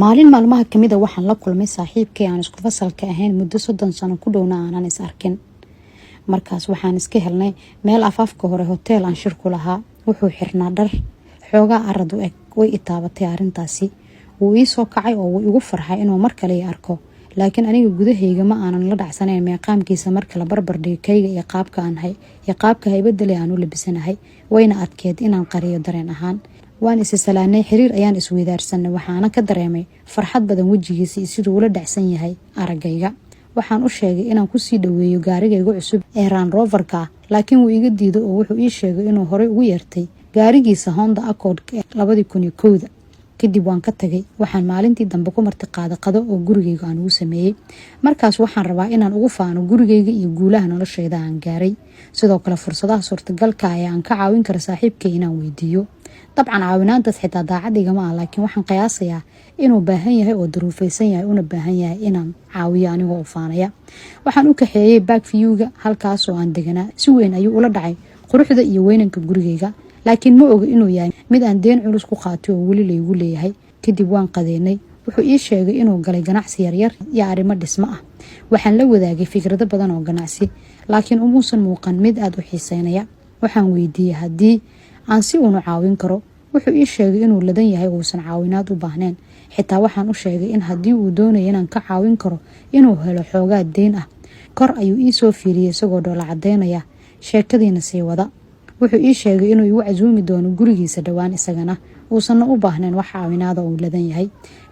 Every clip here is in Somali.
maalin maalmaha kamid ah waxaan la kulmay saaxiibkay aan isku fasalka ahayn muddo 30 sano ku dhowna aanan is arkin. Markaas waxaan iska helnay meel afaafka hore hotel aan shir ku lahaa. Wuxuu xirnaa dhar xoogaa arad u eg. Way i taabatay arrintaasi. Wuu ii soo kacay oo wuu igu farxay inuu mar kale i arko. Laakiin aniga gudahayga ma aanan la dhacsanayn meeqaamkiisa marka la barbar dhigo kayga iyo qaabka haybadda leh aan u labisanahay. Wayna adkeed inaan qariyo dareen ahaan. waan is salaanay xiriir ayaan isweydaarsanay waxaana ka dareemay farxad badan wajigiisa sidoo ula dhacsan yahay aragayga. Waxaan u sheegay inaan ku sii dhaweeyo gaarigayga cusub ee Range Rover-ka, laakiin wuu iga diiday oo wuxuu ii sheegay inuu hore ugu yeertay gaarigiisa Honda Accord 2001. Kadib waan ka tagay. Waxaan maalintii dambe ku martiqaaday qado oo gurigayga aan ugu sameeyay. Markaas waxaan rabaa inaan ugu faano gurigayga iyo guulaha noloshayda aan gaaray. Sidoo kale fursadaha suurtagalka ah aan ka caawin karo saaxiibkay inaan weydiiyo. Dabcan caawinaantaas xitaa daacadayga ma aha, laakiin waxaan qiyaasayaa inuu baahan yahay oo duruufaysan yahay una baahan yahay inaan caawiyo anigoo u faanaya. Waxaan u kaxeeyay Backview-ga halkaas oo aan deganaa. Si weyn ayuu ula dhacay quruxda iyo weynanka gurigayga, laakiin ma oga inuu yahay mid aan deen culus ku qaatay oo weli laygu leeyahay. Kadib waan qadeynay. Wuxuu ii sheegay inuu galay ganacsi yar iyo arrimo dhismo ah. Waxaan la wadaagay fikrado badan oo ganacsi, laakiin umuusan muuqan mid aad u xiiseynaya. Waxaan weydiiyay haddii aan si uu caawin karo. Wuxuu ii sheegay inuu ladan yahay oo uusan caawinaad u baahnayn. Xitaa waxaan u sheegay in haddii uu doonayo inaan ka caawin karo inuu helo xoogaa deyn ah. Kor ayuu ii soo fiiriyay isagoo dhoola cadeynaya. Sheekadiina sii wada. Wuxuu ii sheegay inuu igu casuumi doono gurigiisa dhawaan isagana uusan u baahnayn wax caawinaad oo ladan yahay.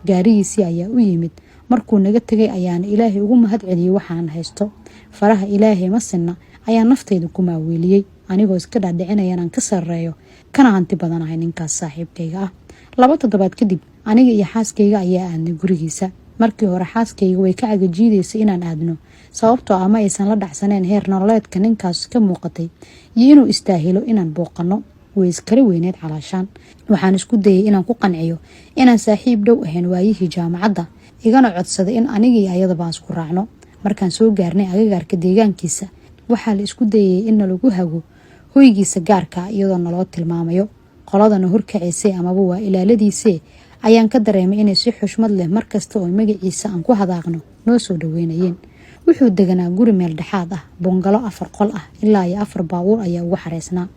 Gaarigiisii ayaa u yimid. Markuu naga tagay ayaan Ilaahay ugu mahad celiyay waxaan haysto. Faraha Ilaahay ma sinna ayaan naftayda ku maaweeliyay anigoo iska dhaadhicinaya inaan ka sareeyo kana hanti badanahay ninkaas saaxiibkayga ah. 2 toddobaad kadib aniga iyo xaaskayga ayaa aadnay gurigiisa. Markii hore xaaskayga way ka cagajiideysay inaan aadno sababtoo ah ma aysan la dhacsanayn heer nololeedka ninkaas ka muuqatay iyo inuu istaahilo inaan booqano. Way iskala weyneed calaashaan. Waxaan isku dayay inaan ku qanciyo inaan saaxiib dhow ahayn waayihii jaamacadda, igana codsaday in aniga iyo ayada baan isku raacno. Markaan soo gaarnay agagaarka deegaankiisa waxaa la isku dayay in lagu hago hoygiisa gaarka iyadoo naloo tilmaamayo. Qoladana horkacisay amaba waa ilaaladiisii ayaan ka dareemay inay si xushmad leh markasta oo magaciisa aan ku hadaaqno noo soo dhaweynayeen. Wuxuu deganaa guri meel dhaxaad ah, bungalow 4 qol ah ilaa iyo 4 baabuur ayaa ugu xareysnaa.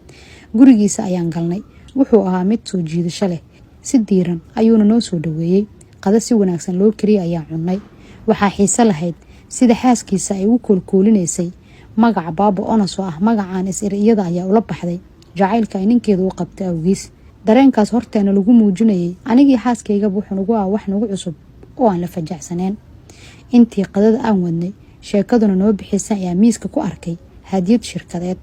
Gurigiisa ayaan galnay. Wuxuu ahaa mid soo jiidasho leh. Si diiran ayuuna noo soo dhaweeyay. Qada si wanaagsan loo kariyay ayaan cunnay. Waxaa xiiso lahayd sida xaaskiisa ay u koolkoolinaysay. Magaca Baabo Onos oo ah magacaan is-iriyada ayaa ula baxday jacaylka ay ninkeedu u qabtay awgiis. Dareenkaas horteena lagu muujinayay anigii xaaskayga wuxuu ugu wax nagu cusub oo aan la fajacsaneen. Intii qadada aan wadnay sheekaduna noo bixisay ayaa miiska ku arkay hadiyad shirkadeed.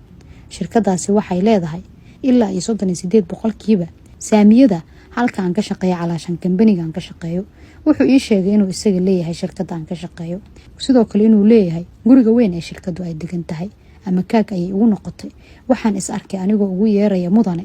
Shirkadaasi waxay leedahay ilaa 38% saamiyada halka aan ka shaqeeyo calaashan kambaniga aan ka shaqeeyo. Wuxuu ii sheegay inuu isaga leeyahay shirkadda aan ka shaqeeyo, sidoo kale inuu leeyahay guriga weyn ee shirkaddu ay degan tahay. Ama kaag ayay ugu noqotay. Waxaan is arkay anigoo ugu yeeraya mudane.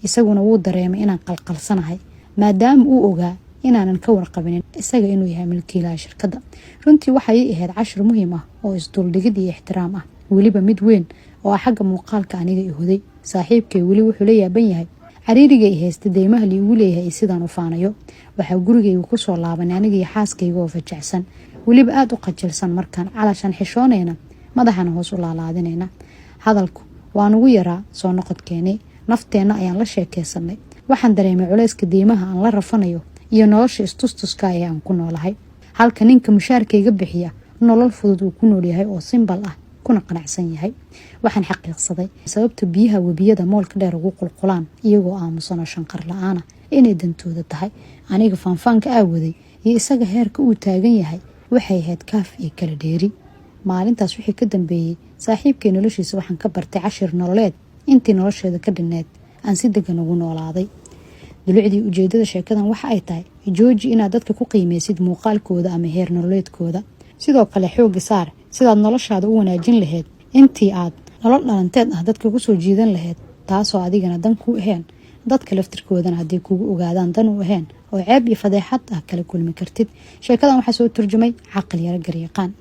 Isaguna wuu dareemay inaan qalqalsanahay maadaama uu ogaa inaanan ka warqabin isaga inuu yahay milkiilaha shirkadda. Runtii waxay ahayd cashir muhiim ah oo isduldhigid iyo ixtiraam ah, weliba mid weyn oo xagga muuqaalka aniga i huday. Saaxiibkay weli wuxuu la yaaban yahay xariiriga ay haystay deymaha li ugu leeyahay sidaan u faanayo. Waxa gurigayga ku soo laabanay aniga iyo xaaskayga oo fajacsan, weliba aad u qajilsan markaan calaashan xishoonayna madaxana hoos u laalaadinayna. Hadalku waan ugu yaraa soo noqodkeenay. Nafteena ayaan la sheekeysanay. Waxaan dareemay culayska deymaha aan la rafanayo iyo nolosha istustuska ee aan ku noolahay. Halka ninka mushaarkayga bixiya nolol fudud uu ku nool yahay oo simbal ah kuna qanacsan yahay. Waxaan xaqiiqsaday sababta biyaha webiyada moolka dheer ugu qulqulaan iyagoo aamusan oo shanqar la'aan ah inay dantooda tahay. Aniga faanfaanka aawaday iyo isaga heerka uu taagan yahay waxay ahayd kaaf iyo kala dheeri. Maalintaas wixii ka dambeeyay saaxiibkay noloshiisa waxaan ka bartay cashir nololeed intii nolosheeda ka dhineed aan si degan ugu noolaaday. Dulucdii ujeedada sheekadan waxa ay tahay jooji inaad dadka ku qiimeysid muuqaalkooda ama heer nololeedkooda. Sidoo kale xoog saar sidaad noloshaada u wanaajin lahayd intii aad nolol dhalanteed ah dadka ku soo jiidan lahayd, taasoo adigana dan ku ahayn dadka laftirkoodana haddii kugu ogaadaan dan u ahayn oo ceeb iyo fadeexad ah kala kulmi kartid. Sheekadan waxaa soo turjumay Caqli Yar Garyaqaan.